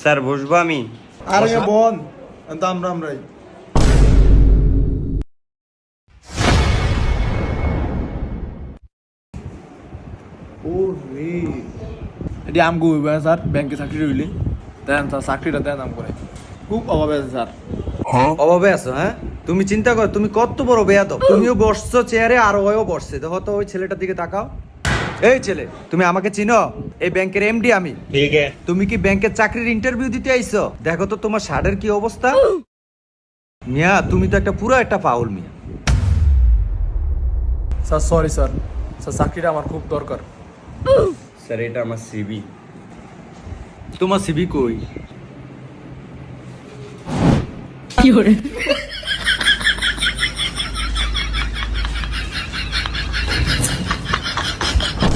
Sir বসবো আমি? আরে বোন দাম রাম রাই ও রে এটি আম গো স্যার ব্যাংকে চাকরি রইলি দেন স্যার চাকরিটা দেন আম করে খুব অভাবে আছে স্যার অভাবে আছো? হ্যাঁ, তুমি চিন্তা করো, তুমি কত বড় বেয়াদব। তুমিও বসছো চেয়ারে আর ওও বসছে। দেখো তো ওই ছেলেটার দিকে তাকাও। এই ছেলে, তুমি আমাকে চিনো? এই ব্যাংকের এমডি আমি। ঠিক আছে। তুমি কি ব্যাংকের চাকরির ইন্টারভিউ দিতে আইছো? দেখো তো তোমার শার্টের কি অবস্থা। মিয়া, তুমি তো একটা পুরো একটা পাউল মিয়া। স্যার সরি স্যার স্যার চাকরিটা আমার খুব দরকার স্যার এটা আমার সিবি। তোমার সিবি কই?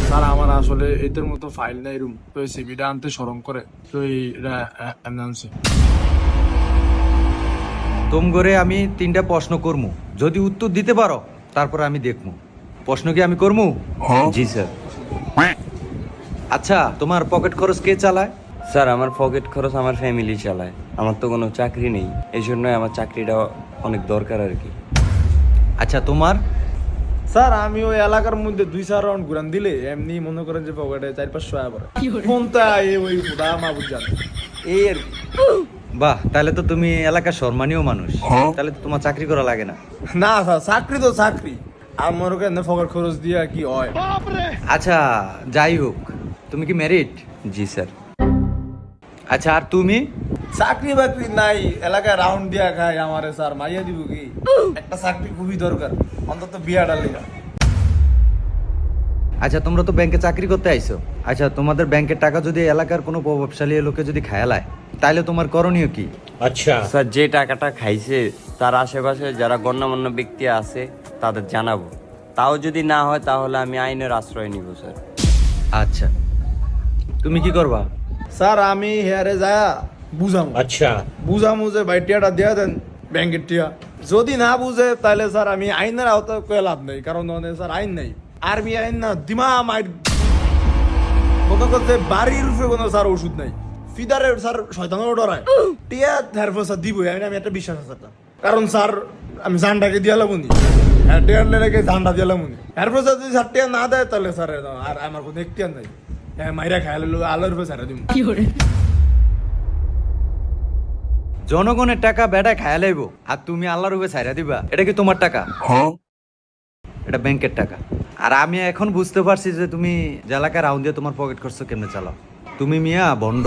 স্যার আমার আসলে এদের মতো ফাইল নাই রুম তো এই সিভিটা আনতে শরম করে তো এইটা আনছি তোম করে আমি 3টা প্রশ্ন করবো, যদি উত্তর দিতে পারো তারপর আমি দেখবো। প্রশ্ন কি আমি করবো? জি স্যার। আচ্ছা, তোমার পকেট খরচ কে চালায়? স্যার আমার পকেট খরচ আমার ফ্যামিলি চালায়। আমার তো কোনো চাকরি নেই, এই জন্যই আমার চাকরিটা অনেক দরকার আর কি। আচ্ছা, তোমার? স্যার আমি ওই এলাকার মধ্যে 2-4 রাউন্ড ঘুরান দিলে এমনি মনে করেন যে পকেটে 4-500 টাকা পড়ে কোনটা ওই বুড়া মাবুদ জানে এই আর কি। বাহ, তাহলে তো তুমি এলাকার সম্মানীয় মানুষ। তাহলে তো তোমার চাকরি করা লাগে না। না স্যার চাকরি তো চাকরি আর মনে করেন পকেট খরচ দিয়া কি হয় আচ্ছা, যাই হোক, তুমি কি ম্যারিড? জি স্যার। আচ্ছা, আর তুমি? চাকরি বাকরি নাই এলাকায় রাউন্ড দিয়া খাই আমারে স্যার মাইয়া দিব কি একটা চাকরি খুবই দরকার অন্তত বিয়াটা লেগা আচ্ছা, তোমরা তো ব্যাংকে চাকরি করতে আইছো। আচ্ছা, তোমাদের ব্যাংকের টাকা যদি এলাকার কোনো প্রভাবশালী লোকে যদি খায়ালায়, তাহলে তোমার করণীয় কি? আচ্ছা স্যার, যে টাকাটা খাইছে তার আশেপাশে যারা গণ্যমান্য ব্যক্তি আছে তাদের জানাবো। তাও যদি না হয় তাহলে আমি আইনের আশ্রয় নিব স্যার। আচ্ছা, তুমি কি করবা? স্যার আমি হেয়ারে যায় বুঝামু আচ্ছা বুঝামু যে ভাই টিয়াটা দিয়া দেন ব্যাংকের টিয়া যদি না বুঝে তাহলে স্যার আমি আইনের আওতায় কয়ে লাভ নেই কারণ স্যার আইন নাই আরবি আইন না দিমা মাইর মনে করতে বাড়ির রূপে কোনো স্যার ওষুধ নাই ফিদারের স্যার শয়তানের ডরায় টিয়া ধারফা স্যার দিবই আমি একটা বিশ্বাস আছে স্যার কারণ স্যার আমি জানটাকে দিয়া লাগুনি হ্যাঁ টিয়ার লেগে জানটা দিয়া লাগুনি এরপর স্যার যদি স্যার টিয়া না দেয় তাহলে স্যার আর আমার কোনো এখতিয়ার নাই হ্যাঁ মাইরা খাইলে আলোর রূপে স্যার দিব জনগণের টাকা বেটা খায়া লাইব আর তুমি আল্লাহর উপরে ছাইরা দিবা? এটা কি তোমার টাকা? এটা ব্যাংকের টাকা। আর আমি এখন বুঝতে পারছি যে তুমি যে এলাকায় রাউন্ড দিয়ে তোমার পকেট খরচ কেমনে চালাও। তুমি মিয়া ভন্ড।